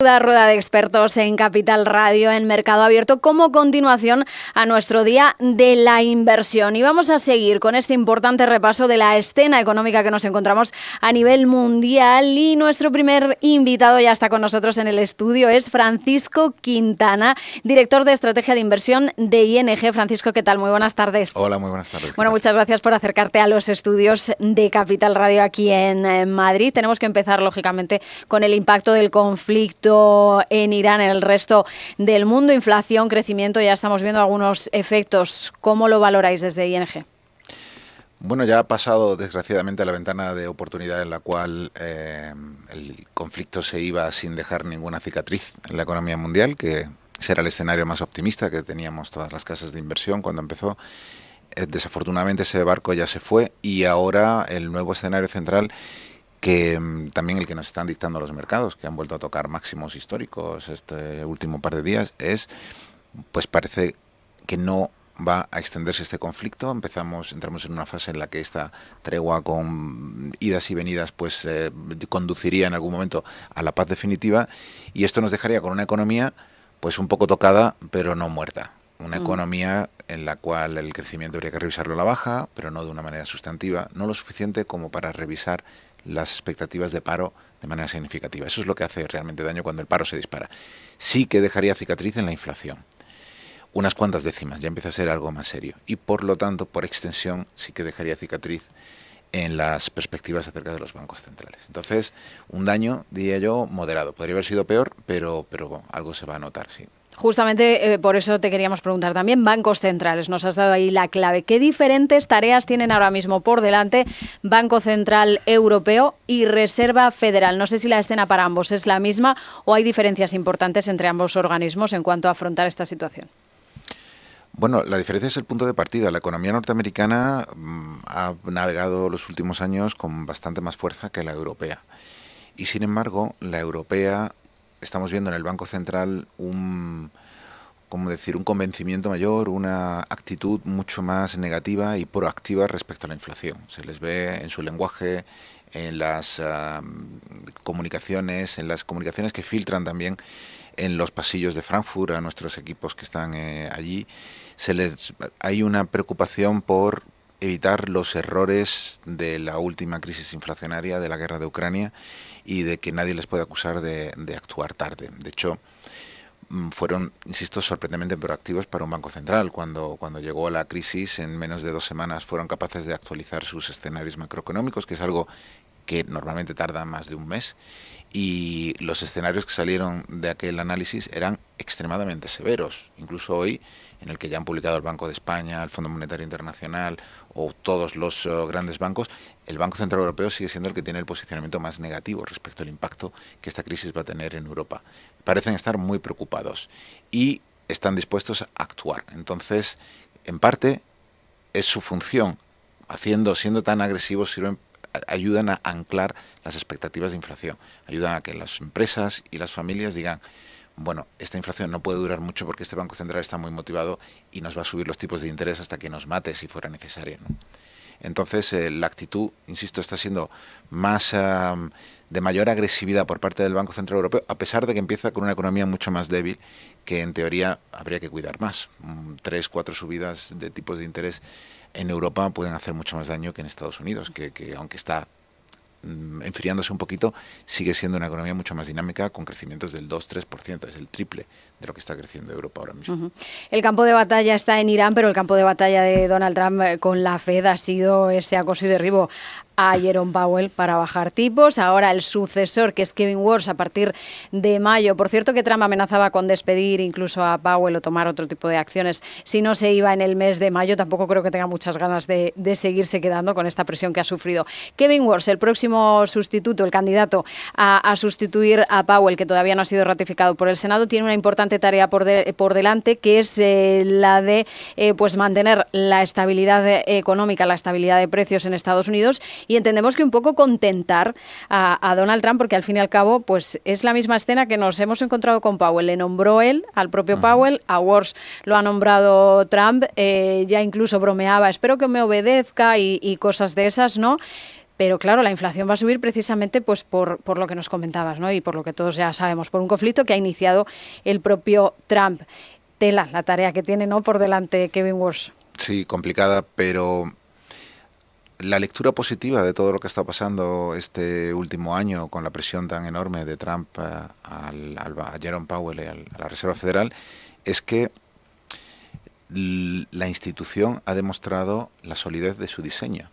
Rueda de expertos en Capital Radio, en Mercado Abierto, como continuación a nuestro día de la inversión. Y vamos a seguir con este importante repaso de la escena económica que nos encontramos a nivel mundial. Y nuestro primer invitado ya está con nosotros en el estudio, es Francisco Quintana, director de estrategia de inversión de ING. Francisco, ¿qué tal? Muy buenas tardes. Hola, muy buenas tardes. Bueno, muchas gracias por acercarte a los estudios de Capital Radio aquí en Madrid. Tenemos que empezar, lógicamente, con el impacto del conflicto en Irán, en el resto del mundo. Inflación, crecimiento, ya estamos viendo algunos efectos. ¿Cómo lo valoráis desde ING? Bueno, ya ha pasado desgraciadamente a la ventana de oportunidad en la cual el conflicto se iba sin dejar ninguna cicatriz en la economía mundial, que ese era el escenario más optimista que teníamos todas las casas de inversión cuando empezó. Desafortunadamente ese barco ya se fue y ahora el nuevo escenario central, que también el que nos están dictando los mercados, que han vuelto a tocar máximos históricos este último par de días, pues parece que no va a extenderse este conflicto. Entramos en una fase en la que esta tregua con idas y venidas pues conduciría en algún momento a la paz definitiva, y esto nos dejaría con una economía pues un poco tocada, pero no muerta. Una economía en la cual el crecimiento habría que revisarlo a la baja, pero no de una manera sustantiva, no lo suficiente como para revisar las expectativas de paro de manera significativa. Eso es lo que hace realmente daño cuando el paro se dispara. Sí que dejaría cicatriz en la inflación, unas cuantas décimas, ya empieza a ser algo más serio, y por lo tanto, por extensión, sí que dejaría cicatriz en las perspectivas acerca de los bancos centrales. Entonces, un daño, diría yo, moderado. Podría haber sido peor, pero algo se va a notar, sí. Justamente por eso te queríamos preguntar también, bancos centrales, nos has dado ahí la clave. ¿Qué diferentes tareas tienen ahora mismo por delante Banco Central Europeo y Reserva Federal? No sé si la escena para ambos es la misma o hay diferencias importantes entre ambos organismos en cuanto a afrontar esta situación. Bueno, la diferencia es el punto de partida. La economía norteamericana ha navegado los últimos años con bastante más fuerza que la europea. Y sin embargo, la europea, estamos viendo en el Banco Central un convencimiento mayor, una actitud mucho más negativa y proactiva respecto a la inflación. Se les ve en su lenguaje, en las comunicaciones, que filtran también en los pasillos de Frankfurt a nuestros equipos que están allí. Hay una preocupación por evitar los errores de la última crisis inflacionaria, de la guerra de Ucrania, y de que nadie les pueda acusar de actuar tarde. De hecho, fueron, insisto, sorprendentemente proactivos para un banco central. Cuando llegó la crisis, en menos de 2 semanas fueron capaces de actualizar sus escenarios macroeconómicos, que es algo que normalmente tarda más de un mes, y los escenarios que salieron de aquel análisis eran extremadamente severos. Incluso hoy, en el que ya han publicado el Banco de España, el Fondo Monetario Internacional o todos los grandes bancos, el Banco Central Europeo sigue siendo el que tiene el posicionamiento más negativo respecto al impacto que esta crisis va a tener en Europa. Parecen estar muy preocupados y están dispuestos a actuar. Entonces, en parte, es su función. Siendo tan agresivos, ayudan a anclar las expectativas de inflación. Ayudan a que las empresas y las familias digan, bueno, esta inflación no puede durar mucho porque este Banco Central está muy motivado y nos va a subir los tipos de interés hasta que nos mate si fuera necesario, ¿no? Entonces, la actitud, insisto, está siendo más de mayor agresividad por parte del Banco Central Europeo, a pesar de que empieza con una economía mucho más débil, que en teoría habría que cuidar más. 3, 4 subidas de tipos de interés en Europa pueden hacer mucho más daño que en Estados Unidos, que aunque está enfriándose un poquito, sigue siendo una economía mucho más dinámica, con crecimientos del 2-3%, es el triple de lo que está creciendo Europa ahora mismo. El campo de batalla está en Irán, pero el campo de batalla de Donald Trump con la Fed ha sido ese acoso y derribo a Jerome Powell para bajar tipos. Ahora el sucesor, que es Kevin Warsh, a partir de mayo. Por cierto, que Trump amenazaba con despedir incluso a Powell o tomar otro tipo de acciones si no se iba en el mes de mayo. Tampoco creo que tenga muchas ganas de seguirse quedando con esta presión que ha sufrido. Kevin Warsh, el próximo sustituto, el candidato a sustituir a Powell, que todavía no ha sido ratificado por el Senado, tiene una importante tarea por delante, que es la de pues mantener la estabilidad económica, la estabilidad de precios en Estados Unidos. Y entendemos que un poco contentar a Donald Trump, porque al fin y al cabo pues es la misma escena que nos hemos encontrado con Powell. Le nombró él al propio Powell, a Warsh lo ha nombrado Trump, ya incluso bromeaba, espero que me obedezca y cosas de esas, ¿no? pero claro, la inflación va a subir precisamente pues por lo que nos comentabas, ¿no? Y por lo que todos ya sabemos, por un conflicto que ha iniciado el propio Trump. Tela la tarea que tiene, ¿no?, por delante Kevin Walsh. Sí, complicada, pero la lectura positiva de todo lo que está pasando este último año con la presión tan enorme de Trump a Jerome Powell y a la Reserva Federal es que la institución ha demostrado la solidez de su diseño.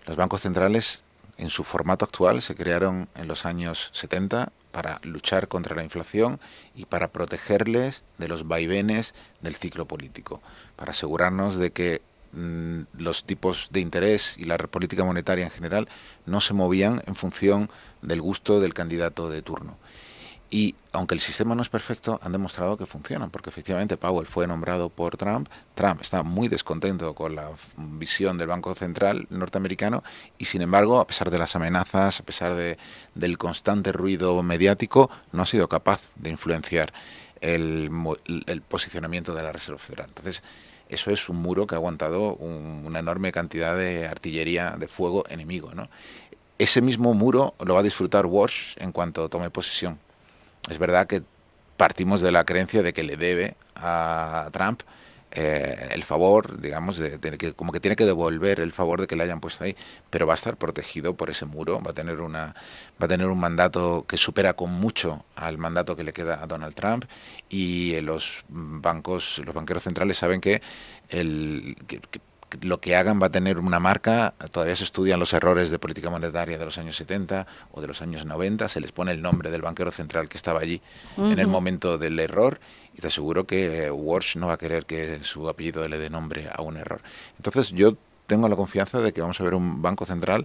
Los bancos centrales, en su formato actual, se crearon en los años 70 para luchar contra la inflación y para protegerles de los vaivenes del ciclo político, para asegurarnos de que los tipos de interés y la política monetaria en general no se movían en función del gusto del candidato de turno. Y aunque el sistema no es perfecto, han demostrado que funcionan, porque efectivamente Powell fue nombrado por Trump. Trump está muy descontento con la visión del Banco Central norteamericano y, sin embargo, a pesar de las amenazas, a pesar del constante ruido mediático, no ha sido capaz de influenciar el posicionamiento de la Reserva Federal. Entonces, eso es un muro que ha aguantado una enorme cantidad de artillería de fuego enemigo, ¿no? Ese mismo muro lo va a disfrutar Walsh en cuanto tome posesión. Es verdad que partimos de la creencia de que le debe a Trump el favor, digamos, de que como que tiene que devolver el favor de que le hayan puesto ahí, pero va a estar protegido por ese muro, va a tener un mandato que supera con mucho al mandato que le queda a Donald Trump, y los banqueros centrales saben que lo que hagan va a tener una marca. Todavía se estudian los errores de política monetaria de los años 70 o de los años 90, se les pone el nombre del banquero central que estaba allí en el momento del error, y te aseguro que Walsh no va a querer que su apellido le dé nombre a un error. Entonces yo tengo la confianza de que vamos a ver un banco central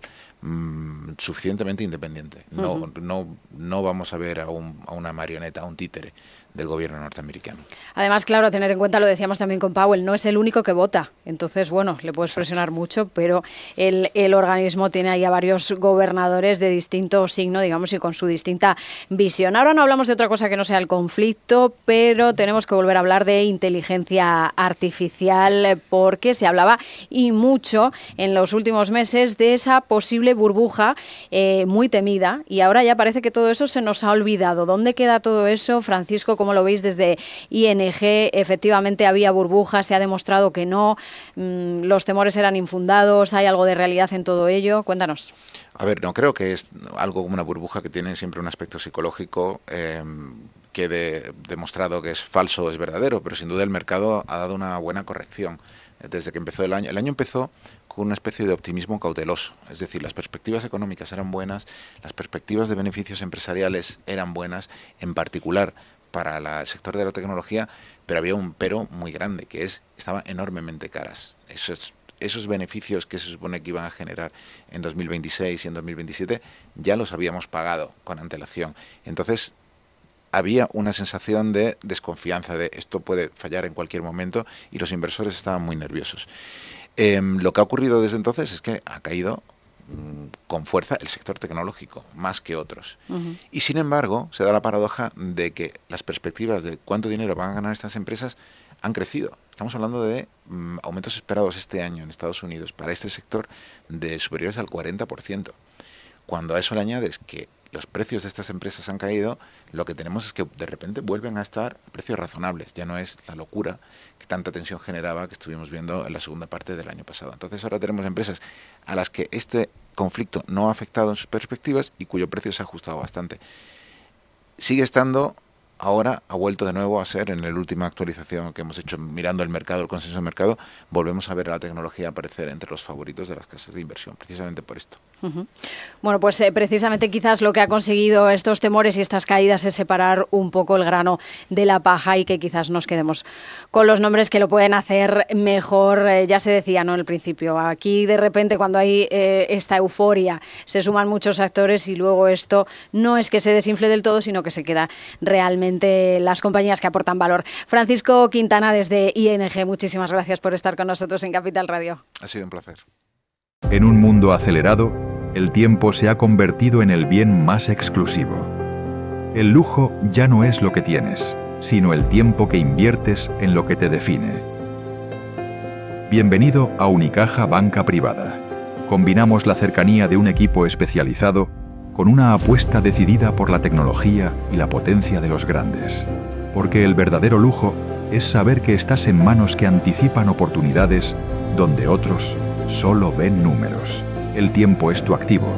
suficientemente independiente. No vamos a ver a una marioneta, a un títere del gobierno norteamericano. Además, claro, a tener en cuenta, lo decíamos también con Powell, no es el único que vota. Entonces, bueno, le puedes presionar mucho, pero el organismo tiene ahí a varios gobernadores de distinto signo, digamos, y con su distinta visión. Ahora no hablamos de otra cosa que no sea el conflicto, pero tenemos que volver a hablar de inteligencia artificial, porque se hablaba y mucho en los últimos meses de esa posible burbuja muy temida, y ahora ya parece que todo eso se nos ha olvidado. ¿Dónde queda todo eso, Francisco? ¿Cómo lo veis desde ING? Efectivamente había burbuja, se ha demostrado que no, los temores eran infundados, ¿hay algo de realidad en todo ello? Cuéntanos. A ver, no creo que es algo como una burbuja que tiene siempre un aspecto psicológico que demostrado que es falso o es verdadero, pero sin duda el mercado ha dado una buena corrección desde que empezó el año. El año empezó con una especie de optimismo cauteloso, es decir, las perspectivas económicas eran buenas, las perspectivas de beneficios empresariales eran buenas, en particular para el sector de la tecnología, pero había un pero muy grande, que estaban enormemente caras. Esos beneficios que se supone que iban a generar en 2026 y en 2027 ya los habíamos pagado con antelación. Entonces había una sensación de desconfianza, de esto puede fallar en cualquier momento, y los inversores estaban muy nerviosos. Lo que ha ocurrido desde entonces es que ha caído con fuerza el sector tecnológico, más que otros. Y sin embargo, se da la paradoja de que las perspectivas de cuánto dinero van a ganar estas empresas han crecido. Estamos hablando de aumentos esperados este año en Estados Unidos para este sector de superiores al 40%. Cuando a eso le añades que los precios de estas empresas han caído, lo que tenemos es que de repente vuelven a estar a precios razonables. Ya no es la locura que tanta tensión generaba que estuvimos viendo en la segunda parte del año pasado. Entonces ahora tenemos empresas a las que este conflicto no ha afectado en sus perspectivas y cuyo precio se ha ajustado bastante. Sigue estando, ahora ha vuelto de nuevo a ser, en la última actualización que hemos hecho mirando el mercado, el consenso de mercado, volvemos a ver a la tecnología aparecer entre los favoritos de las casas de inversión, precisamente por esto. Bueno, pues precisamente quizás lo que ha conseguido estos temores y estas caídas es separar un poco el grano de la paja, y que quizás nos quedemos con los nombres que lo pueden hacer mejor. Ya se decía, ¿no?, en el principio, aquí de repente cuando hay esta euforia se suman muchos actores y luego esto no es que se desinfle del todo, sino que se queda realmente las compañías que aportan valor. Francisco Quintana desde ING, muchísimas gracias por estar con nosotros en Capital Radio. Ha sido un placer. En un mundo acelerado, el tiempo se ha convertido en el bien más exclusivo. El lujo ya no es lo que tienes, sino el tiempo que inviertes en lo que te define. Bienvenido a Unicaja Banca Privada. Combinamos la cercanía de un equipo especializado con una apuesta decidida por la tecnología y la potencia de los grandes. Porque el verdadero lujo es saber que estás en manos que anticipan oportunidades donde otros solo ven números. El tiempo es tu activo,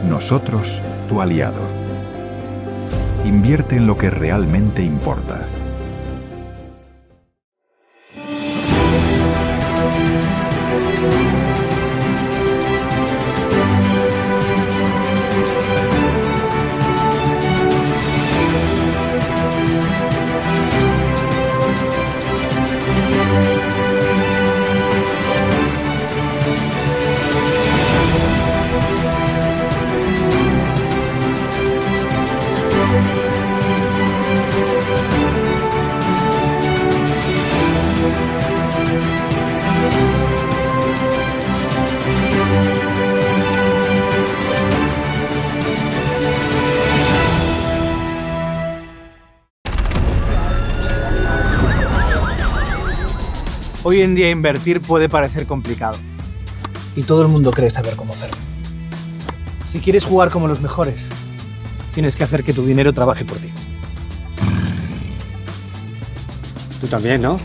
nosotros tu aliado. Invierte en lo que realmente importa. Hoy en día invertir puede parecer complicado y todo el mundo cree saber cómo hacerlo. Si quieres jugar como los mejores, tienes que hacer que tu dinero trabaje por ti. Tú también, ¿no?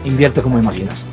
Invierte como imaginas.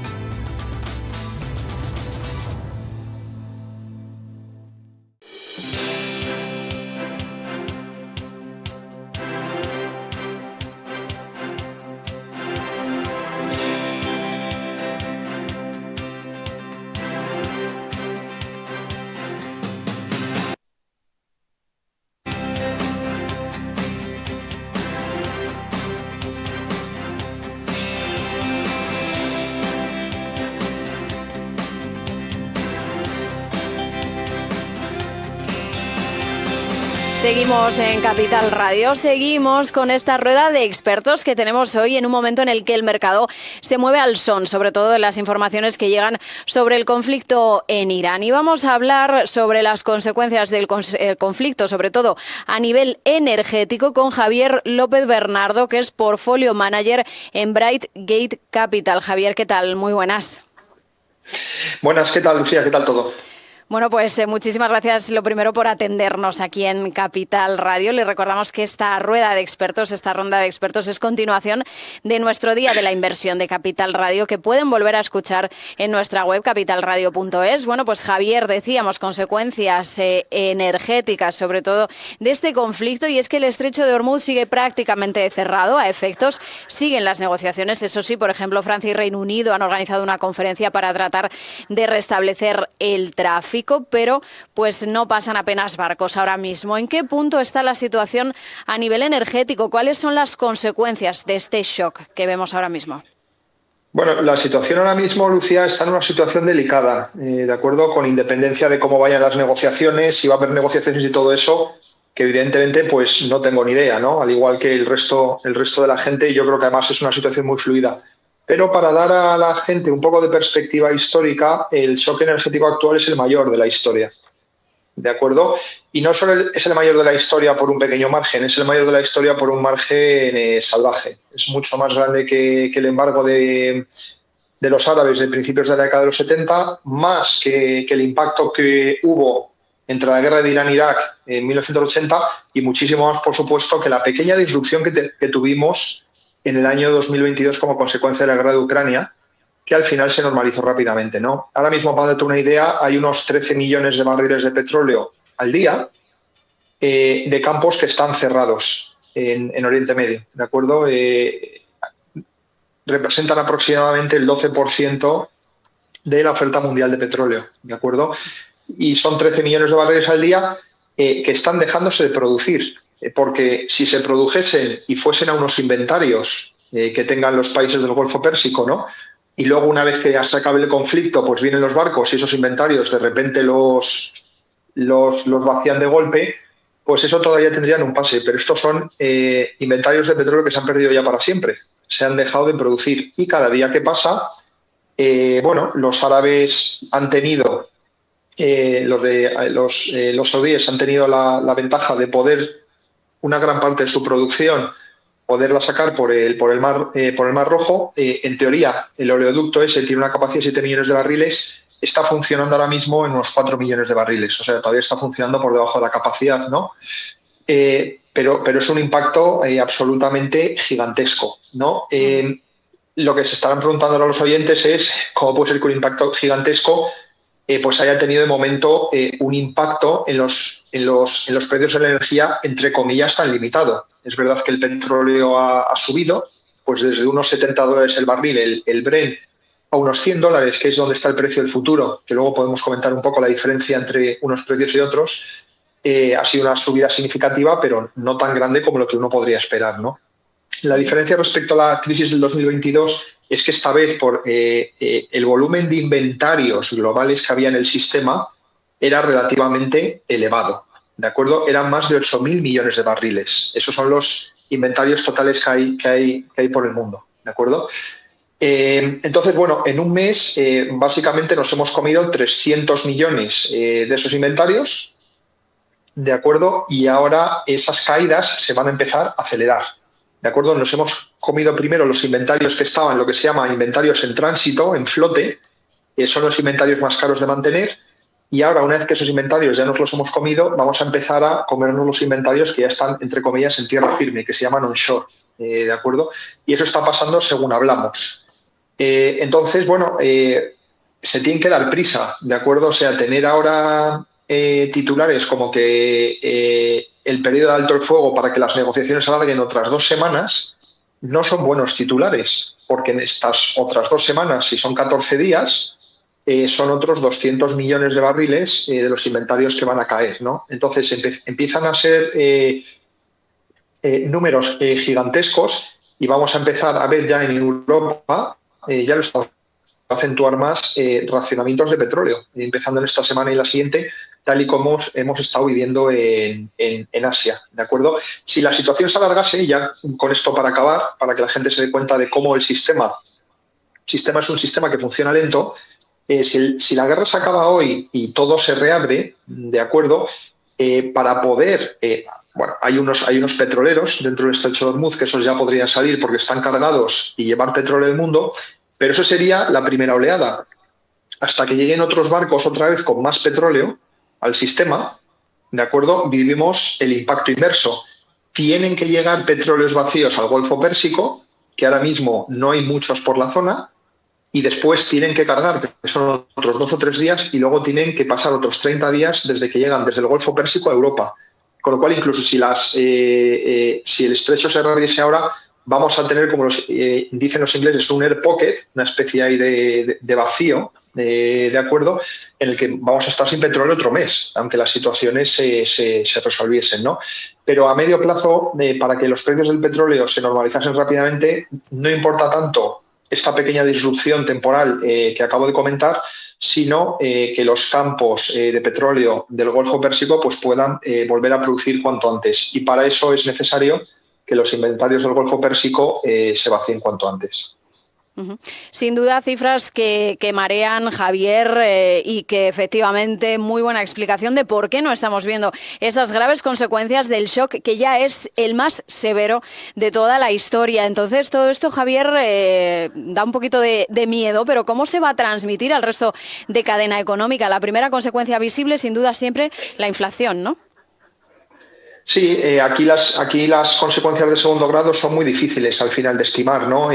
Seguimos en Capital Radio, seguimos con esta rueda de expertos que tenemos hoy en un momento en el que el mercado se mueve al son, sobre todo en las informaciones que llegan sobre el conflicto en Irán. Y vamos a hablar sobre las consecuencias del conflicto, sobre todo a nivel energético, con Javier López Bernardo, que es Portfolio Manager en Bright Gate Capital. Javier, ¿qué tal? Muy buenas. Buenas, ¿qué tal, Lucía? ¿Qué tal todo? Bueno, pues muchísimas gracias, lo primero, por atendernos aquí en Capital Radio. Le recordamos que esta rueda de expertos, esta ronda de expertos, es continuación de nuestro Día de la Inversión de Capital Radio, que pueden volver a escuchar en nuestra web capitalradio.es. Bueno, pues Javier, decíamos, consecuencias energéticas, sobre todo, de este conflicto, y es que el estrecho de Hormuz sigue prácticamente cerrado a efectos. Siguen las negociaciones, eso sí, por ejemplo, Francia y Reino Unido han organizado una conferencia para tratar de restablecer el tráfico, pero pues no pasan apenas barcos ahora mismo. ¿En qué punto está la situación a nivel energético? ¿Cuáles son las consecuencias de este shock que vemos ahora mismo? Bueno, la situación ahora mismo, Lucía, está en una situación delicada, de acuerdo, con independencia de cómo vayan las negociaciones, si va a haber negociaciones y todo eso, que evidentemente pues no tengo ni idea, ¿no? Al igual que el resto de la gente, yo creo que además es una situación muy fluida. Pero para dar a la gente un poco de perspectiva histórica, el shock energético actual es el mayor de la historia, ¿de acuerdo? Y no solo es el mayor de la historia por un pequeño margen, es el mayor de la historia por un margen salvaje. Es mucho más grande que el embargo de los árabes de principios de la década de los 70, más que el impacto que hubo entre la guerra de Irán-Irak en 1980 y muchísimo más, por supuesto, que la pequeña disrupción que tuvimos en el año 2022 como consecuencia de la guerra de Ucrania, que al final se normalizó rápidamente, ¿no? Ahora mismo, para darte una idea, hay unos 13 millones de barriles de petróleo al día de campos que están cerrados en Oriente Medio, ¿de acuerdo? Representan aproximadamente el 12% de la oferta mundial de petróleo, ¿de acuerdo? Y son 13 millones de barriles al día que están dejándose de producir. Porque si se produjesen y fuesen a unos inventarios que tengan los países del Golfo Pérsico, ¿no? Y luego, una vez que ya se acabe el conflicto, pues vienen los barcos y esos inventarios de repente los vacían de golpe, pues eso todavía tendrían un pase. Pero estos son inventarios de petróleo que se han perdido ya para siempre. Se han dejado de producir. Y cada día que pasa, los árabes han tenido, los saudíes han tenido la ventaja de poder una gran parte de su producción poderla sacar por el Mar Rojo. En teoría, el oleoducto ese tiene una capacidad de 7 millones de barriles, está funcionando ahora mismo en unos 4 millones de barriles, o sea, todavía está funcionando por debajo de la capacidad, ¿no? Pero es un impacto absolutamente gigantesco, ¿no? Lo que se estarán preguntando ahora los oyentes es cómo puede ser que un impacto gigantesco pues haya tenido de momento un impacto en los precios de la energía, entre comillas, tan limitado. Es verdad que el petróleo ha subido, pues desde unos $70 el barril, el Brent, a unos $100, que es donde está el precio del futuro, que luego podemos comentar un poco la diferencia entre unos precios y otros. Ha sido una subida significativa, pero no tan grande como lo que uno podría esperar, ¿no? La diferencia respecto a la crisis del 2022 es que esta vez por el volumen de inventarios globales que había en el sistema era relativamente elevado, ¿de acuerdo? Eran más de 8.000 millones de barriles. Esos son los inventarios totales que hay por el mundo, ¿de acuerdo? Entonces, bueno, en un mes básicamente nos hemos comido 300 millones de esos inventarios, ¿de acuerdo? Y ahora esas caídas se van a empezar a acelerar, ¿de acuerdo? Nos hemos comido primero los inventarios que estaban, lo que se llama inventarios en tránsito, en flote, son los inventarios más caros de mantener, y ahora, una vez que esos inventarios ya nos los hemos comido, vamos a empezar a comernos los inventarios que ya están, entre comillas, en tierra firme, que se llaman onshore, ¿de acuerdo? Y eso está pasando según hablamos. Entonces, bueno, se tiene que dar prisa, ¿de acuerdo? O sea, tener ahora titulares como que el periodo de alto el fuego para que las negociaciones alarguen otras 2 semanas no son buenos titulares, porque en estas otras 2 semanas, si son 14 días, son otros 200 millones de barriles de los inventarios que van a caer, ¿no? Entonces empiezan a ser números gigantescos, y vamos a empezar a ver ya en Europa, ya lo estamos a acentuar más, racionamientos de petróleo, empezando en esta semana y la siguiente, tal y como hemos estado viviendo en Asia, ¿de acuerdo? Si la situación se alargase, ya con esto para acabar, para que la gente se dé cuenta de cómo el sistema es un sistema que funciona lento, si la guerra se acaba hoy y todo se reabre, ¿de acuerdo? Para poder, bueno, hay unos petroleros dentro del estrecho de Hormuz, que esos ya podrían salir porque están cargados y llevar petróleo del mundo, pero eso sería la primera oleada. Hasta que lleguen otros barcos otra vez con más petróleo al sistema, ¿de acuerdo? Vivimos el impacto inverso. Tienen que llegar petróleos vacíos al Golfo Pérsico, que ahora mismo no hay muchos por la zona, y después tienen que cargar, que son otros 2 o 3 días, y luego tienen que pasar otros 30 días desde que llegan desde el Golfo Pérsico a Europa. Con lo cual, incluso si el estrecho se reabriese ahora, vamos a tener, como dicen los ingleses, un air pocket, una especie ahí de vacío, de acuerdo, en el que vamos a estar sin petróleo otro mes, aunque las situaciones se resolviesen, ¿no? Pero a medio plazo, para que los precios del petróleo se normalizasen rápidamente, no importa tanto esta pequeña disrupción temporal que acabo de comentar, sino que los campos de petróleo del Golfo Pérsico pues puedan volver a producir cuanto antes. Y para eso es necesario que los inventarios del Golfo Pérsico se vacíen cuanto antes. Sin duda, cifras que marean, Javier, y que efectivamente muy buena explicación de por qué no estamos viendo esas graves consecuencias del shock, que ya es el más severo de toda la historia. Entonces, todo esto, Javier, da un poquito de miedo, pero ¿cómo se va a transmitir al resto de cadena económica? La primera consecuencia visible, sin duda, siempre la inflación, ¿no? Sí, aquí las consecuencias de segundo grado son muy difíciles al final de estimar, ¿no?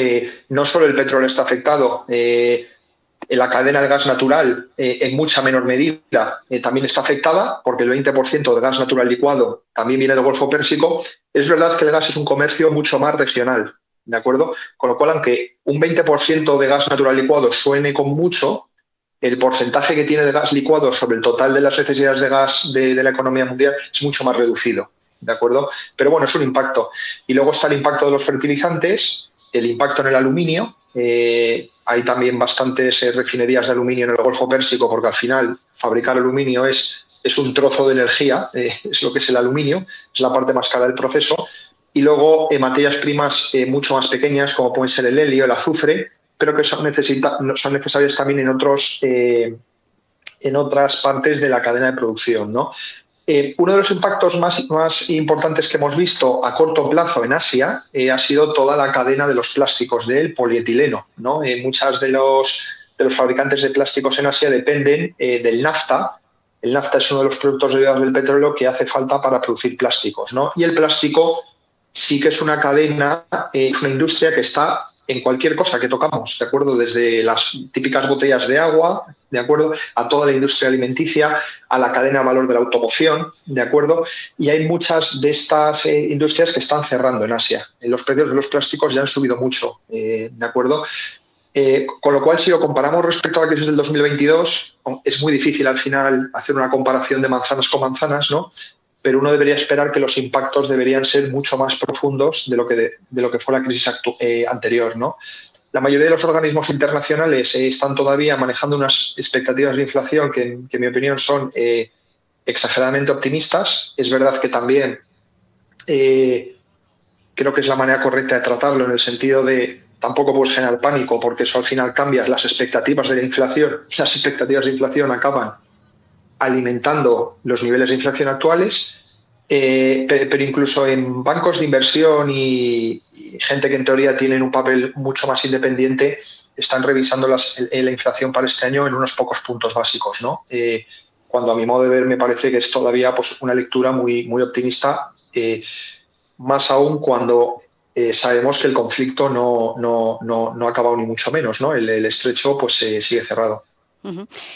No solo el petróleo está afectado, la cadena de gas natural en mucha menor medida también está afectada, porque el 20% de gas natural licuado también viene del Golfo Pérsico. Es verdad que el gas es un comercio mucho más regional, ¿de acuerdo? Con lo cual, aunque un 20% de gas natural licuado suene con mucho, el porcentaje que tiene de gas licuado sobre el total de las necesidades de gas de la economía mundial es mucho más reducido, ¿de acuerdo? Pero bueno, es un impacto. Y luego está el impacto de los fertilizantes, el impacto en el aluminio. Hay también bastantes refinerías de aluminio en el Golfo Pérsico, porque al final fabricar aluminio es un trozo de energía, es lo que es el aluminio, es la parte más cara del proceso. Y luego materias primas mucho más pequeñas, como pueden ser el helio, el azufre, pero que son necesarias también en otras partes de la cadena de producción, ¿no? Uno de los impactos más importantes que hemos visto a corto plazo en Asia ha sido toda la cadena de los plásticos del polietileno, ¿no? Muchas de los fabricantes de plásticos en Asia dependen del nafta. El nafta es uno de los productos derivados del petróleo que hace falta para producir plásticos, ¿no? Y el plástico sí que es una cadena, es una industria que está en cualquier cosa que tocamos, ¿de acuerdo? Desde las típicas botellas de agua, ¿de acuerdo?, a toda la industria alimenticia, a la cadena de valor de la automoción, ¿de acuerdo? Y hay muchas de estas industrias que están cerrando en Asia. Los precios de los plásticos ya han subido mucho, ¿de acuerdo? Con lo cual, si lo comparamos respecto a la crisis del 2022, es muy difícil al final hacer una comparación de manzanas con manzanas, ¿no? Pero uno debería esperar que los impactos deberían ser mucho más profundos de lo que fue la crisis anterior, ¿no? La mayoría de los organismos internacionales están todavía manejando unas expectativas de inflación que en mi opinión son exageradamente optimistas. Es verdad que también creo que es la manera correcta de tratarlo, en el sentido de tampoco puedes generar pánico, porque eso al final cambias las expectativas de la inflación. Las expectativas de inflación acaban alimentando los niveles de inflación actuales, pero incluso en bancos de inversión y gente que en teoría tienen un papel mucho más independiente están revisando la inflación para este año en unos pocos puntos básicos, ¿no? Cuando a mi modo de ver me parece que es todavía pues, una lectura muy, muy optimista, más aún cuando sabemos que el conflicto no ha acabado ni mucho menos, ¿no? El estrecho pues sigue cerrado.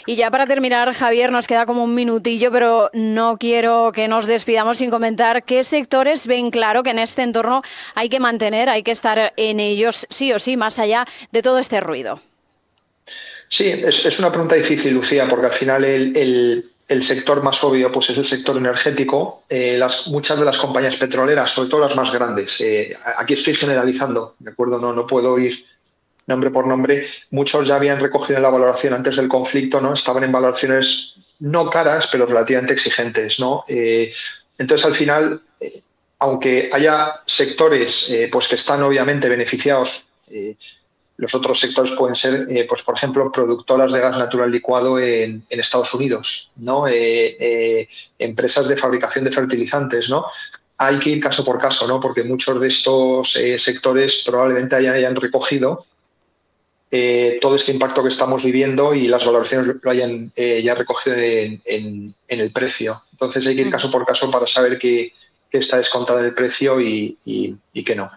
Y ya para terminar, Javier, nos queda como un minutillo, pero no quiero que nos despidamos sin comentar qué sectores ven claro que en este entorno hay que mantener, hay que estar en ellos sí o sí, más allá de todo este ruido. Sí, es una pregunta difícil, Lucía, porque al final el sector más obvio pues es el sector energético. Muchas de las compañías petroleras, sobre todo las más grandes, aquí estoy generalizando, ¿de acuerdo? No puedo ir nombre por nombre, muchos ya habían recogido en la valoración antes del conflicto, ¿no? Estaban en valoraciones no caras, pero relativamente exigentes, ¿no? Entonces, al final, aunque haya sectores pues que están obviamente beneficiados, los otros sectores pueden ser, pues por ejemplo, productoras de gas natural licuado en Estados Unidos, ¿no? Empresas de fabricación de fertilizantes, ¿no? Hay que ir caso por caso, ¿no? Porque muchos de estos sectores probablemente hayan recogido todo este impacto que estamos viviendo y las valoraciones lo hayan ya recogido en el precio. Entonces hay que ir caso por caso para saber qué está descontado en el precio y qué no.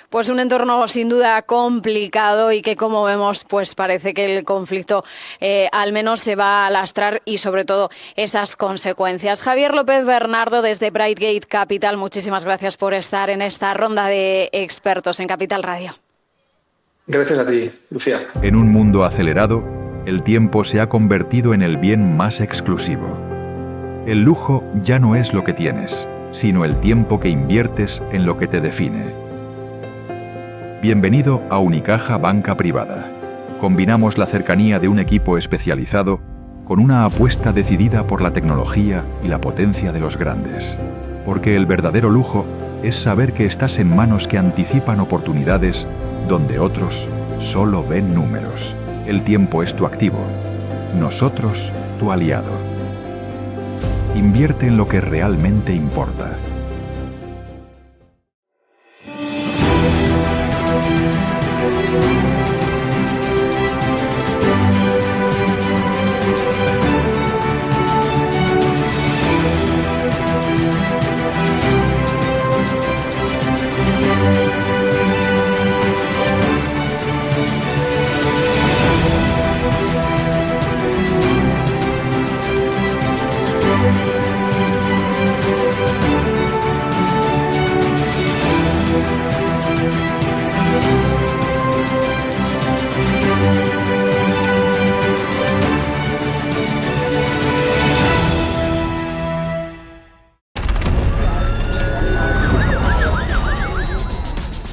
Pues un entorno sin duda complicado y que, como vemos, pues parece que el conflicto al menos se va a lastrar y sobre todo esas consecuencias. Javier López Bernardo desde Brightgate Capital, muchísimas gracias por estar en esta ronda de expertos en Capital Radio. Gracias a ti, Lucía. En un mundo acelerado, el tiempo se ha convertido en el bien más exclusivo. El lujo ya no es lo que tienes, sino el tiempo que inviertes en lo que te define. Bienvenido a Unicaja Banca Privada. Combinamos la cercanía de un equipo especializado con una apuesta decidida por la tecnología y la potencia de los grandes. Porque el verdadero lujo es saber que estás en manos que anticipan oportunidades donde otros solo ven números. El tiempo es tu activo, nosotros tu aliado. Invierte en lo que realmente importa.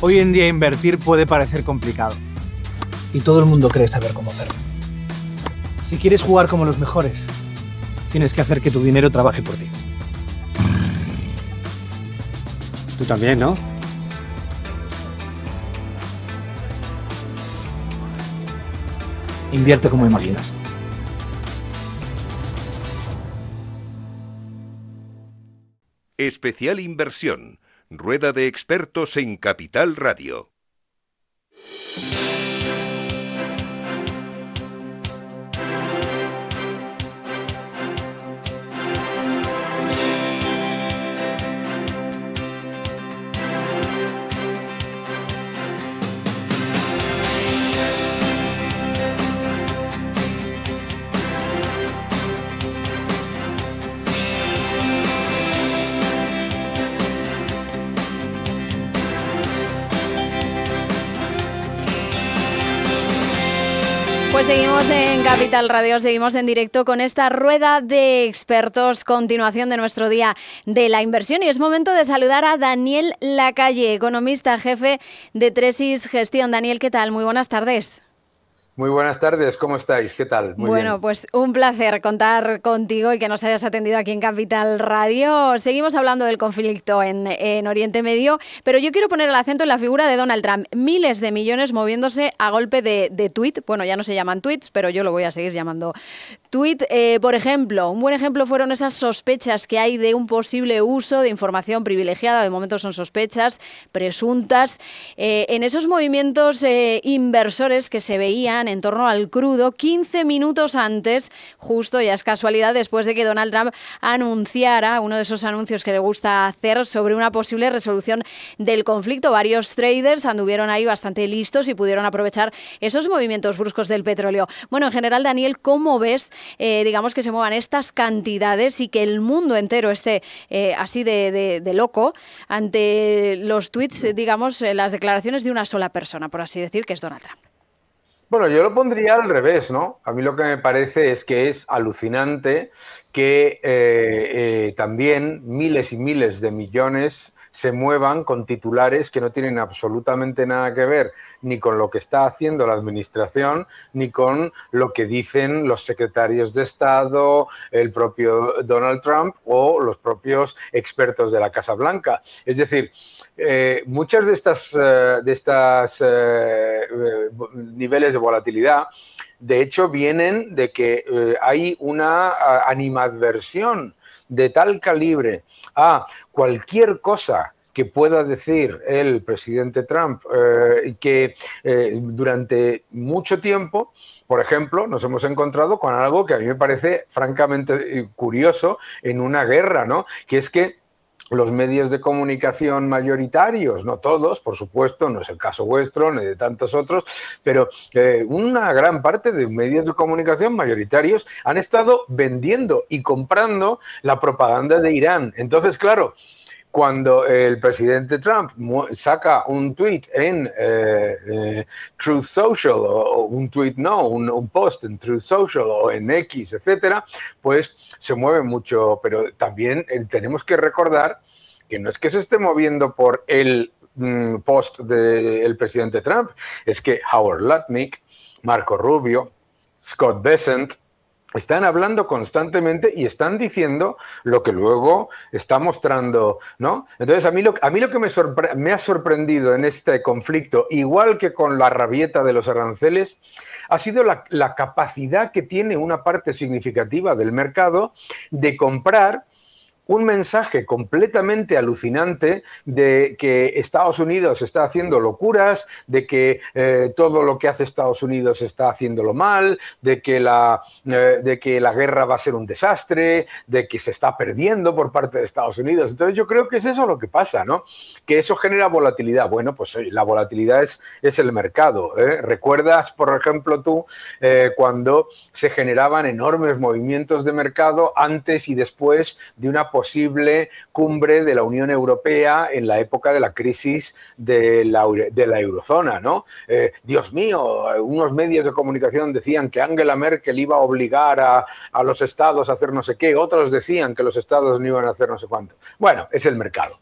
Hoy en día invertir puede parecer complicado. Y todo el mundo cree saber cómo hacerlo. Si quieres jugar como los mejores, tienes que hacer que tu dinero trabaje por ti. Tú también, ¿no? Invierte como imaginas. Especial Inversión. Rueda de expertos en Capital Radio. Pues seguimos en Capital Radio, seguimos en directo con esta rueda de expertos, continuación de nuestro día de la inversión, y es momento de saludar a Daniel Lacalle, economista jefe de Tresis Gestión. Daniel, ¿qué tal? Muy buenas tardes. Muy buenas tardes, ¿cómo estáis? ¿Qué tal? Muy bueno, bien. Pues un placer contar contigo y que nos hayas atendido aquí en Capital Radio. Seguimos hablando del conflicto en Oriente Medio, pero yo quiero poner el acento en la figura de Donald Trump. Miles de millones moviéndose a golpe de tuit. Bueno, ya no se llaman tweets, pero yo lo voy a seguir llamando tuit. Por ejemplo, un buen ejemplo fueron esas sospechas que hay de un posible uso de información privilegiada. De momento son sospechas presuntas. En esos movimientos inversores que se veían en torno al crudo 15 minutos antes, justo, ya es casualidad, después de que Donald Trump anunciara uno de esos anuncios que le gusta hacer sobre una posible resolución del conflicto. Varios traders anduvieron ahí bastante listos y pudieron aprovechar esos movimientos bruscos del petróleo. Bueno, en general, Daniel, ¿cómo ves, digamos, que se muevan estas cantidades y que el mundo entero esté así de loco ante los tweets, digamos, las declaraciones de una sola persona, por así decir, que es Donald Trump? Bueno, yo lo pondría al revés, ¿no? A mí lo que me parece es que es alucinante que también miles y miles de millones se muevan con titulares que no tienen absolutamente nada que ver ni con lo que está haciendo la administración, ni con lo que dicen los secretarios de Estado, el propio Donald Trump o los propios expertos de la Casa Blanca. Es decir, muchas de estas niveles de volatilidad, de hecho, vienen de que hay una animadversión de tal calibre a cualquier cosa que pueda decir el presidente Trump, que durante mucho tiempo, por ejemplo, nos hemos encontrado con algo que a mí me parece francamente curioso en una guerra, ¿no? Que es que los medios de comunicación mayoritarios, no todos, por supuesto, no es el caso vuestro ni de tantos otros, pero una gran parte de medios de comunicación mayoritarios han estado vendiendo y comprando la propaganda de Irán. Entonces, claro, cuando el presidente Trump saca un tweet en Truth Social, o un tweet no, un post en Truth Social o en X, etcétera, pues se mueve mucho. Pero también tenemos que recordar que no es que se esté moviendo por el post del presidente Trump, es que Howard Lutnick, Marco Rubio, Scott Bessent, están hablando constantemente y están diciendo lo que luego está mostrando, ¿no? Entonces, a mí lo que me ha sorprendido en este conflicto, igual que con la rabieta de los aranceles, ha sido la capacidad que tiene una parte significativa del mercado de comprar un mensaje completamente alucinante de que Estados Unidos está haciendo locuras, de que todo lo que hace Estados Unidos está haciéndolo mal, de que la guerra va a ser un desastre, de que se está perdiendo por parte de Estados Unidos. Entonces yo creo que es eso lo que pasa, ¿no? Que eso genera volatilidad. Bueno, pues la volatilidad es el mercado, ¿eh? ¿Recuerdas, por ejemplo, tú cuando se generaban enormes movimientos de mercado antes y después de una posible cumbre de la Unión Europea en la época de la crisis de la eurozona, ¿no? Dios mío, unos medios de comunicación decían que Angela Merkel iba a obligar a los estados a hacer no sé qué, otros decían que los estados no iban a hacer no sé cuánto. Bueno, es el mercado.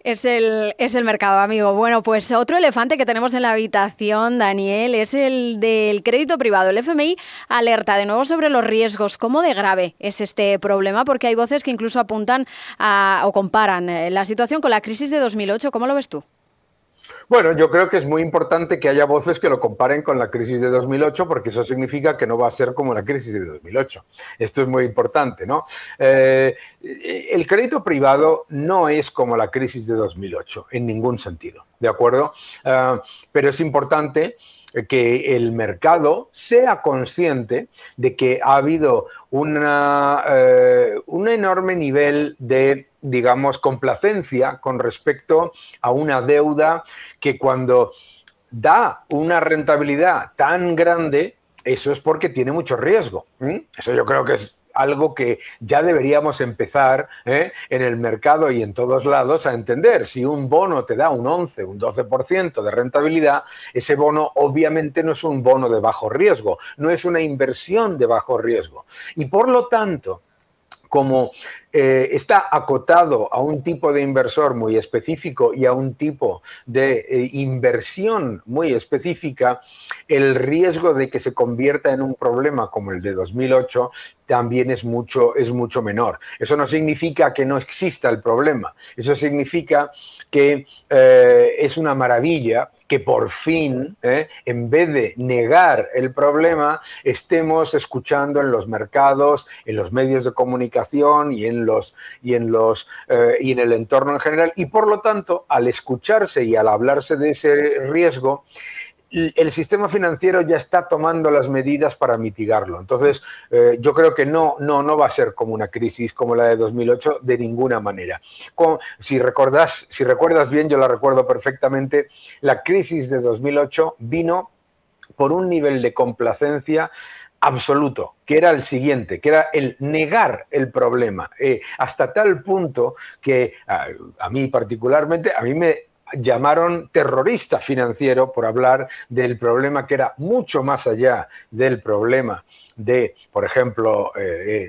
Es el mercado, amigo. Bueno, pues otro elefante que tenemos en la habitación, Daniel, es el del crédito privado. El FMI alerta de nuevo sobre los riesgos. ¿Cómo de grave es este problema? Porque hay voces que incluso apuntan o comparan la situación con la crisis de 2008. ¿Cómo lo ves tú? Bueno, yo creo que es muy importante que haya voces que lo comparen con la crisis de 2008, porque eso significa que no va a ser como la crisis de 2008. Esto es muy importante, ¿no? El crédito privado no es como la crisis de 2008, en ningún sentido, ¿de acuerdo? Pero es importante que el mercado sea consciente de que ha habido un enorme nivel de, digamos, complacencia con respecto a una deuda que cuando da una rentabilidad tan grande, eso es porque tiene mucho riesgo. Eso yo creo que es algo que ya deberíamos empezar en el mercado y en todos lados a entender. Si un bono te da un 11, un 12% de rentabilidad, ese bono obviamente no es un bono de bajo riesgo, no es una inversión de bajo riesgo. Y por lo tanto, como está acotado a un tipo de inversor muy específico y a un tipo de inversión muy específica, el riesgo de que se convierta en un problema como el de 2008 también es mucho menor. Eso no significa que no exista el problema, eso significa que es una maravilla que por fin, en vez de negar el problema, estemos escuchando en los mercados, en los medios de comunicación y en el entorno en general, y por lo tanto, al escucharse y al hablarse de ese riesgo, el sistema financiero ya está tomando las medidas para mitigarlo. Entonces, yo creo que no va a ser como una crisis como la de 2008 de ninguna manera. Si recuerdas bien, yo la recuerdo perfectamente, la crisis de 2008 vino por un nivel de complacencia absoluto, que era el siguiente, que era el negar el problema, hasta tal punto que a mí particularmente, a mí me llamaron terrorista financiero por hablar del problema que era mucho más allá del problema de, por ejemplo,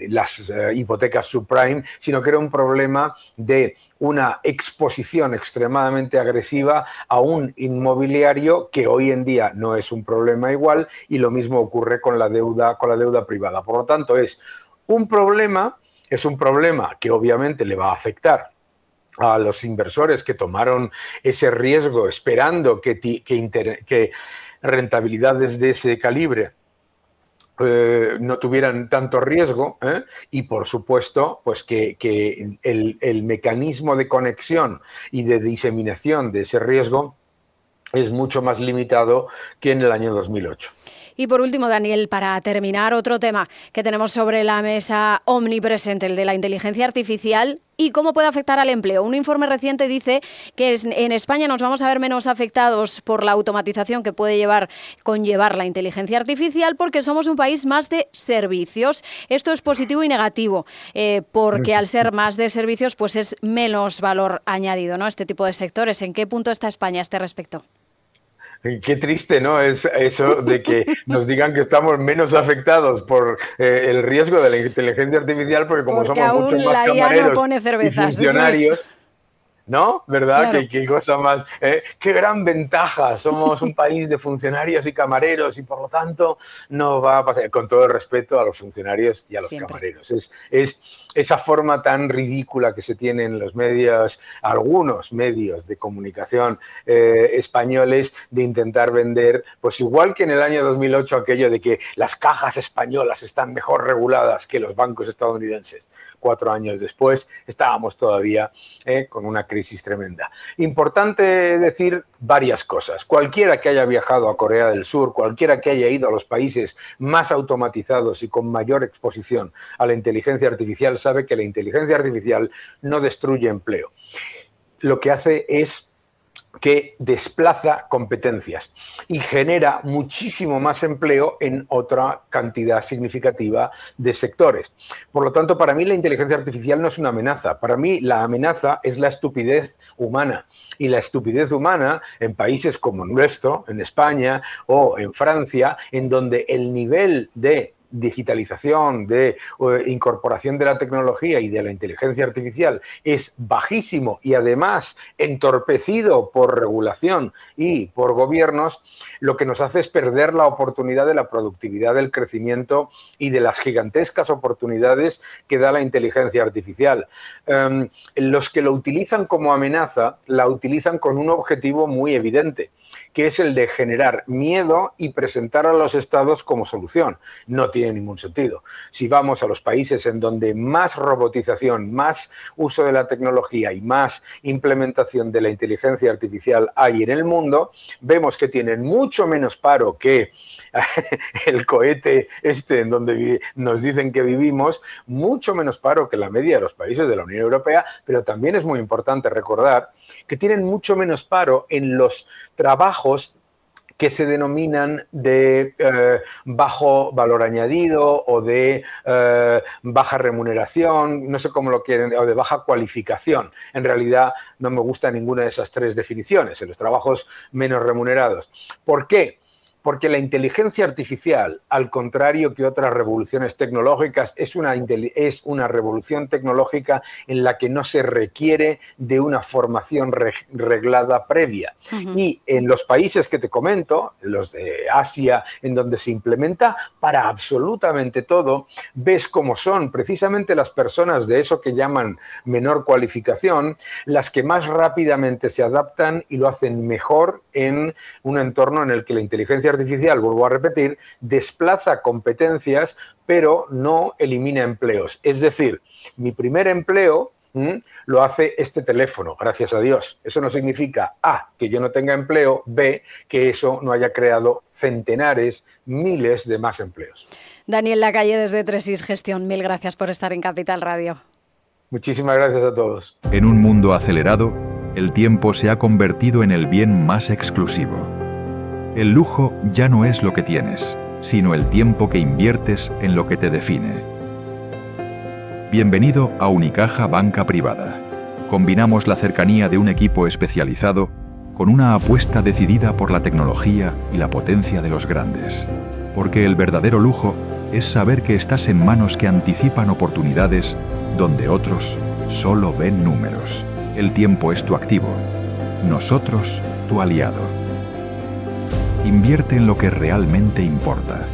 las hipotecas subprime, sino que era un problema de una exposición extremadamente agresiva a un inmobiliario que hoy en día no es un problema igual, y lo mismo ocurre con la deuda privada. Por lo tanto, es un problema que obviamente le va a afectar a los inversores que tomaron ese riesgo esperando que rentabilidades de ese calibre no tuvieran tanto riesgo, y por supuesto pues que el mecanismo de conexión y de diseminación de ese riesgo es mucho más limitado que en el año 2008. Y por último, Daniel, para terminar, otro tema que tenemos sobre la mesa omnipresente, el de la inteligencia artificial y cómo puede afectar al empleo. Un informe reciente dice que en España nos vamos a ver menos afectados por la automatización que puede conllevar la inteligencia artificial, porque somos un país más de servicios. Esto es positivo y negativo, porque al ser más de servicios, pues es menos valor añadido, ¿no? Este tipo de sectores. ¿En qué punto está España a este respecto? Qué triste, ¿no? Es eso de que nos digan que estamos menos afectados por el riesgo de la inteligencia artificial, porque somos mucho más camareros no pone cervezas, y funcionarios, ¿no? ¿Verdad? Claro. Qué cosa más... qué gran ventaja. Somos un país de funcionarios y camareros y, por lo tanto, no va a pasar. Con todo el respeto a los funcionarios y a los camareros. Es esa forma tan ridícula que se tiene en los medios, algunos medios de comunicación españoles, de intentar vender, pues igual que en el año 2008, aquello de que las cajas españolas están mejor reguladas que los bancos estadounidenses. 4 años después estábamos todavía con una crisis tremenda. Importante decir varias cosas. Cualquiera que haya viajado a Corea del Sur, cualquiera que haya ido a los países más automatizados y con mayor exposición a la inteligencia artificial, sabe que la inteligencia artificial no destruye empleo. Lo que hace es que desplaza competencias y genera muchísimo más empleo en otra cantidad significativa de sectores. Por lo tanto, para mí la inteligencia artificial no es una amenaza. Para mí la amenaza es la estupidez humana. Y la estupidez humana en países como nuestro, en España o en Francia, en donde el nivel de digitalización, de incorporación de la tecnología y de la inteligencia artificial es bajísimo y además entorpecido por regulación y por gobiernos, lo que nos hace es perder la oportunidad de la productividad, del crecimiento y de las gigantescas oportunidades que da la inteligencia artificial. Los que lo utilizan como amenaza, la utilizan con un objetivo muy evidente, que es el de generar miedo y presentar a los estados como solución. No tiene ningún sentido. Si vamos a los países en donde más robotización, más uso de la tecnología y más implementación de la inteligencia artificial hay en el mundo, vemos que tienen mucho menos paro que el cohete en donde nos dicen que vivimos, mucho menos paro que la media de los países de la Unión Europea, pero también es muy importante recordar que tienen mucho menos paro en los trabajos que se denominan de bajo valor añadido o de baja remuneración, no sé cómo lo quieren, o de baja cualificación. En realidad no me gusta ninguna de esas tres definiciones, en los trabajos menos remunerados. ¿Por qué? Porque la inteligencia artificial, al contrario que otras revoluciones tecnológicas, es una revolución tecnológica en la que no se requiere de una formación reglada previa. Y en los países que te comento, los de Asia, en donde se implementa para absolutamente todo, ves cómo son precisamente las personas de eso que llaman menor cualificación, las que más rápidamente se adaptan y lo hacen mejor en un entorno en el que la inteligencia artificial, vuelvo a repetir, desplaza competencias, pero no elimina empleos. Es decir, mi primer empleo lo hace este teléfono, gracias a Dios. Eso no significa, A, que yo no tenga empleo, B, que eso no haya creado centenares, miles de más empleos. Daniel Lacalle desde Tresis Gestión, mil gracias por estar en Capital Radio. Muchísimas gracias a todos. En un mundo acelerado, el tiempo se ha convertido en el bien más exclusivo. El lujo ya no es lo que tienes, sino el tiempo que inviertes en lo que te define. Bienvenido a Unicaja Banca Privada. Combinamos la cercanía de un equipo especializado con una apuesta decidida por la tecnología y la potencia de los grandes. Porque el verdadero lujo es saber que estás en manos que anticipan oportunidades donde otros solo ven números. El tiempo es tu activo, nosotros tu aliado. Invierte en lo que realmente importa.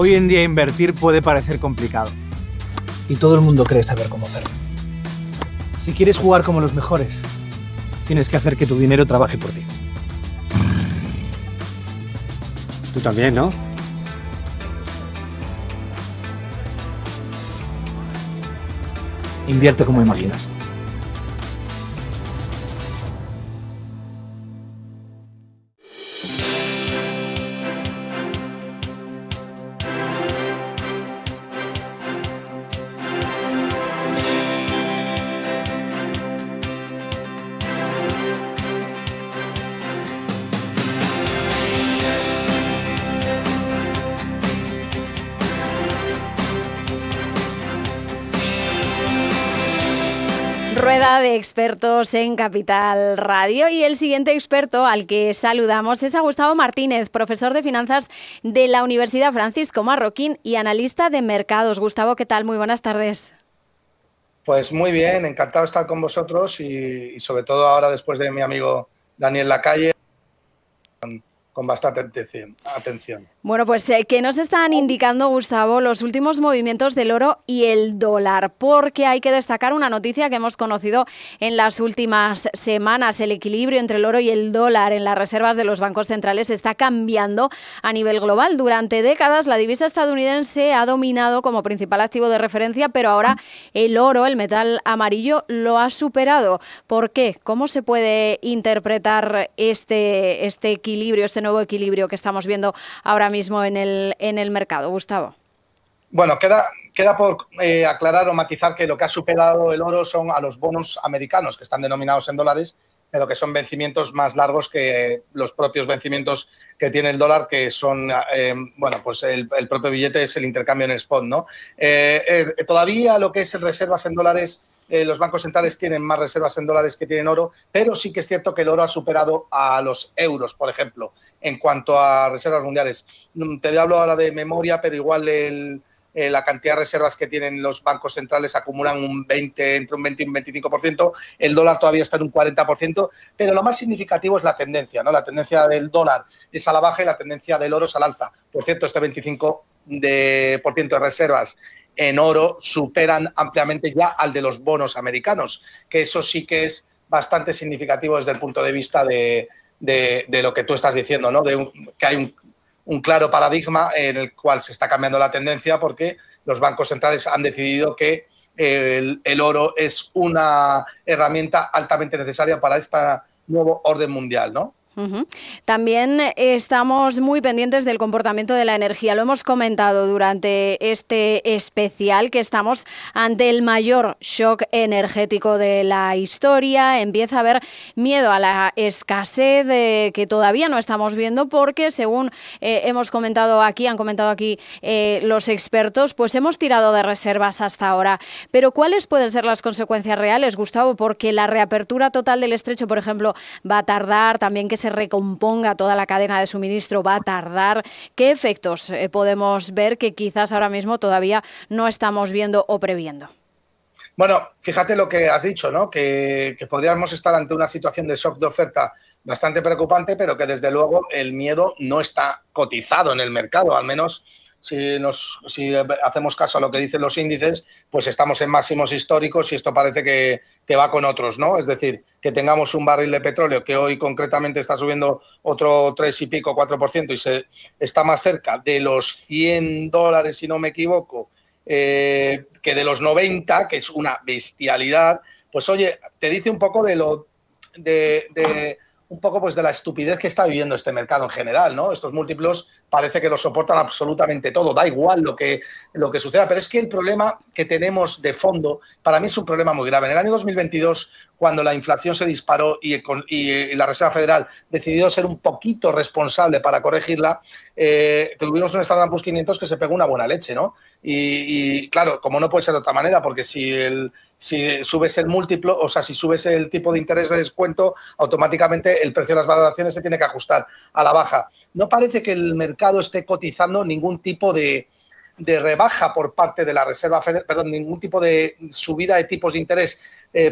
Hoy en día invertir puede parecer complicado. Y todo el mundo cree saber cómo hacerlo. Si quieres jugar como los mejores, tienes que hacer que tu dinero trabaje por ti. Tú también, ¿no? Invierte como imaginas. Rueda de expertos en Capital Radio y el siguiente experto al que saludamos es a Gustavo Martínez, profesor de finanzas de la Universidad Francisco Marroquín y analista de mercados. Gustavo, ¿qué tal? Muy buenas tardes. Pues muy bien, encantado de estar con vosotros y sobre todo ahora después de mi amigo Daniel Lacalle con bastante atención. Bueno, pues ¿qué nos están indicando, Gustavo, los últimos movimientos del oro y el dólar? Porque hay que destacar una noticia que hemos conocido en las últimas semanas. El equilibrio entre el oro y el dólar en las reservas de los bancos centrales está cambiando a nivel global. Durante décadas la divisa estadounidense ha dominado como principal activo de referencia, pero ahora el oro, el metal amarillo, lo ha superado. ¿Por qué? ¿Cómo se puede interpretar este equilibrio, este nuevo equilibrio que estamos viendo ahora mismo en el mercado, Gustavo? Bueno, queda por aclarar o matizar que lo que ha superado el oro son a los bonos americanos, que están denominados en dólares, pero que son vencimientos más largos que los propios vencimientos que tiene el dólar, que son, pues el propio billete es el intercambio en spot, ¿no? Todavía lo que es reservas en dólares, los bancos centrales tienen más reservas en dólares que tienen oro, pero sí que es cierto que el oro ha superado a los euros, por ejemplo, en cuanto a reservas mundiales. Te hablo ahora de memoria, pero igual la cantidad de reservas que tienen los bancos centrales acumulan entre un 20 y un 25%, el dólar todavía está en un 40%, pero lo más significativo es la tendencia, ¿no? La tendencia del dólar es a la baja y la tendencia del oro es al alza. Por cierto, este 25% de reservas en oro superan ampliamente ya al de los bonos americanos, que eso sí que es bastante significativo desde el punto de vista de lo que tú estás diciendo, ¿no? Que hay un claro paradigma en el cual se está cambiando la tendencia porque los bancos centrales han decidido que el oro es una herramienta altamente necesaria para este nuevo orden mundial, ¿no? También estamos muy pendientes del comportamiento de la energía. Lo hemos comentado durante este especial, que estamos ante el mayor shock energético de la historia. Empieza a haber miedo a la escasez que todavía no estamos viendo porque, según han comentado aquí los expertos, pues hemos tirado de reservas hasta ahora. Pero ¿cuáles pueden ser las consecuencias reales, Gustavo? Porque la reapertura total del estrecho, por ejemplo, va a tardar, también que se recomponga toda la cadena de suministro va a tardar. ¿Qué efectos podemos ver que quizás ahora mismo todavía no estamos viendo o previendo? Bueno, fíjate lo que has dicho, ¿no? Que podríamos estar ante una situación de shock de oferta bastante preocupante, pero que desde luego el miedo no está cotizado en el mercado, al menos si hacemos caso a lo que dicen los índices, pues estamos en máximos históricos y esto parece que va con otros, ¿no? Es decir, que tengamos un barril de petróleo que hoy concretamente está subiendo otro 3 y pico, 4% y se está más cerca de los $100, si no me equivoco, que de los 90, que es una bestialidad. Pues oye, te dice un poco pues de la estupidez que está viviendo este mercado en general, ¿no? Estos múltiplos parece que lo soportan absolutamente todo, da igual lo que suceda, pero es que el problema que tenemos de fondo para mí es un problema muy grave. En el año 2022, cuando la inflación se disparó y la Reserva Federal decidió ser un poquito responsable para corregirla, tuvimos un Standard & Poor's 500 que se pegó una buena leche, ¿no? Y claro, como no puede ser de otra manera, porque si subes el múltiplo, o sea, si subes el tipo de interés de descuento, automáticamente el precio de las valoraciones se tiene que ajustar a la baja. No parece que el mercado esté cotizando ningún tipo de rebaja por parte de la Reserva Federal, perdón, ningún tipo de subida de tipos de interés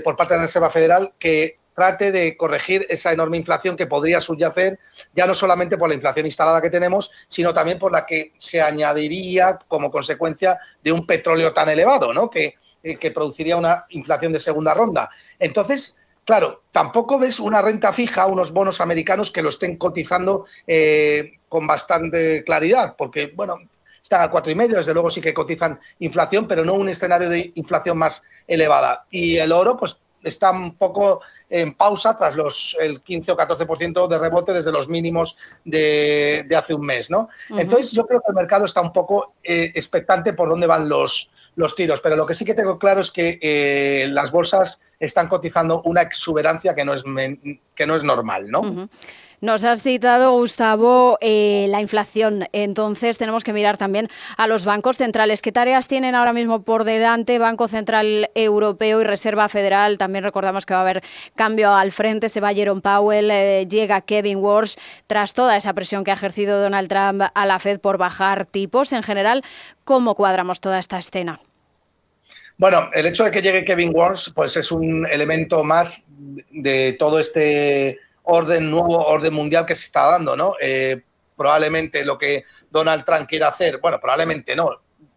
por parte de la Reserva Federal que trate de corregir esa enorme inflación que podría subyacer, ya no solamente por la inflación instalada que tenemos, sino también por la que se añadiría como consecuencia de un petróleo tan elevado, ¿no? Que produciría una inflación de segunda ronda. Entonces, claro, tampoco ves una renta fija, unos bonos americanos que lo estén cotizando con bastante claridad, porque, bueno, están a 4,5, desde luego sí que cotizan inflación, pero no un escenario de inflación más elevada. Y el oro, pues, está un poco en pausa tras el 15 o 14% de rebote desde los mínimos de hace un mes, ¿no? Entonces, yo creo que el mercado está un poco expectante por dónde van los tiros, pero lo que sí que tengo claro es que las bolsas están cotizando una exuberancia que no es normal, ¿no? Nos has citado, Gustavo, la inflación. Entonces tenemos que mirar también a los bancos centrales. ¿Qué tareas tienen ahora mismo por delante Banco Central Europeo y Reserva Federal? También recordamos que va a haber cambio al frente. Se va Jerome Powell, llega Kevin Warsh. Tras toda esa presión que ha ejercido Donald Trump a la Fed por bajar tipos, en general, ¿cómo cuadramos toda esta escena? Bueno, el hecho de que llegue Kevin Warsh pues es un elemento más de todo este nuevo orden mundial que se está dando, ¿no? Probablemente lo que Donald Trump quiere hacer, bueno, probablemente no,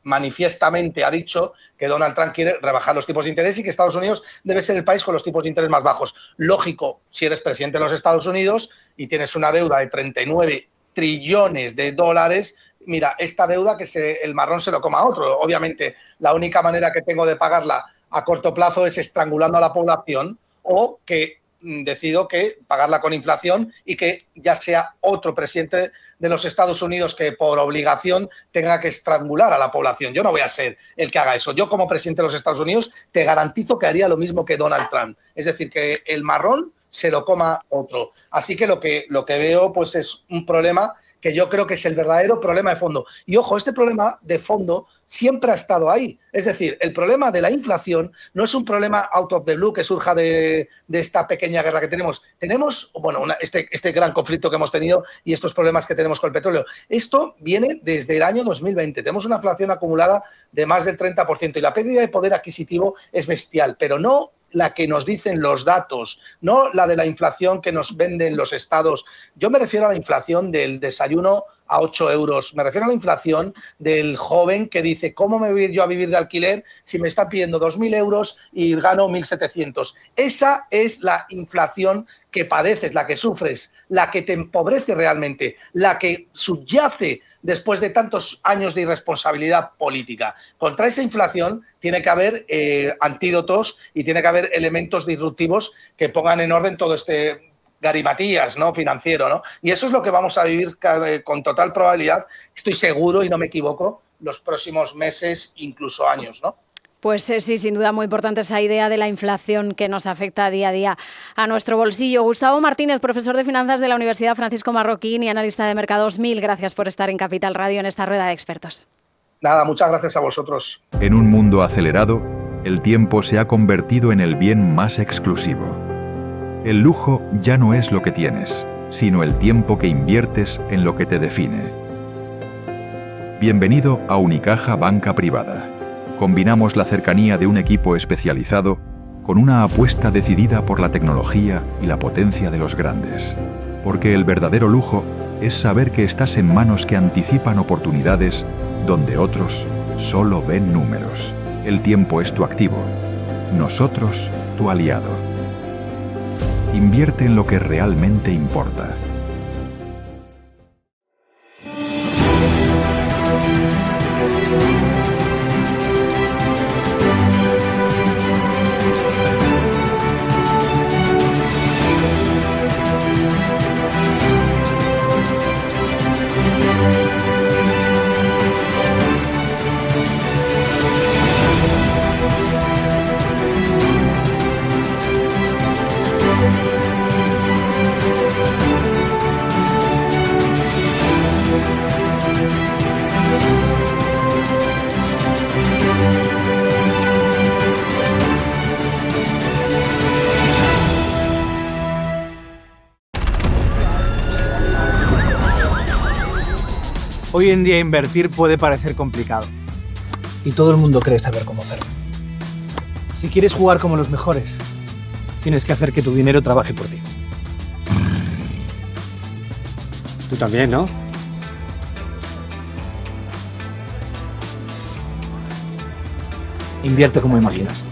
manifiestamente ha dicho que Donald Trump quiere rebajar los tipos de interés y que Estados Unidos debe ser el país con los tipos de interés más bajos. Lógico, si eres presidente de los Estados Unidos y tienes una deuda de 39 trillones de dólares, mira, esta deuda el marrón se lo coma a otro. Obviamente, la única manera que tengo de pagarla a corto plazo es estrangulando a la población o que decido que pagarla con inflación y que ya sea otro presidente de los Estados Unidos que por obligación tenga que estrangular a la población. Yo no voy a ser el que haga eso. Yo como presidente de los Estados Unidos te garantizo que haría lo mismo que Donald Trump. Es decir, que el marrón se lo coma otro. Así que lo que veo pues es un problema que yo creo que es el verdadero problema de fondo. Y ojo, este problema de fondo siempre ha estado ahí. Es decir, el problema de la inflación no es un problema out of the blue que surja de esta pequeña guerra que tenemos. Tenemos, bueno, este gran conflicto que hemos tenido y estos problemas que tenemos con el petróleo. Esto viene desde el año 2020. Tenemos una inflación acumulada de más del 30% y la pérdida de poder adquisitivo es bestial, pero no la que nos dicen los datos, no la de la inflación que nos venden los estados. Yo me refiero a la inflación del desayuno a 8 euros. Me refiero a la inflación del joven que dice, ¿cómo me voy yo a vivir de alquiler si me está pidiendo 2.000 euros y gano 1.700? Esa es la inflación que padeces, la que sufres, la que te empobrece realmente, la que subyace después de tantos años de irresponsabilidad política. Contra esa inflación tiene que haber antídotos y tiene que haber elementos disruptivos que pongan en orden todo este garimatías, ¿no?, financiero, ¿no? Y eso es lo que vamos a vivir con total probabilidad, estoy seguro y no me equivoco, los próximos meses, incluso años, ¿no? Pues sí, sin duda muy importante esa idea de la inflación que nos afecta día a día a nuestro bolsillo. Gustavo Martínez, profesor de finanzas de la Universidad Francisco Marroquín y analista de mercados, mil gracias por estar en Capital Radio en esta rueda de expertos. Nada, muchas gracias a vosotros. En un mundo acelerado, el tiempo se ha convertido en el bien más exclusivo. El lujo ya no es lo que tienes, sino el tiempo que inviertes en lo que te define. Bienvenido a Unicaja Banca Privada. Combinamos la cercanía de un equipo especializado con una apuesta decidida por la tecnología y la potencia de los grandes. Porque el verdadero lujo es saber que estás en manos que anticipan oportunidades donde otros solo ven números. El tiempo es tu activo, nosotros tu aliado. Invierte en lo que realmente importa. Hoy en día invertir puede parecer complicado. Y todo el mundo cree saber cómo hacerlo. Si quieres jugar como los mejores, tienes que hacer que tu dinero trabaje por ti. Tú también, ¿no? Invierte como imaginas.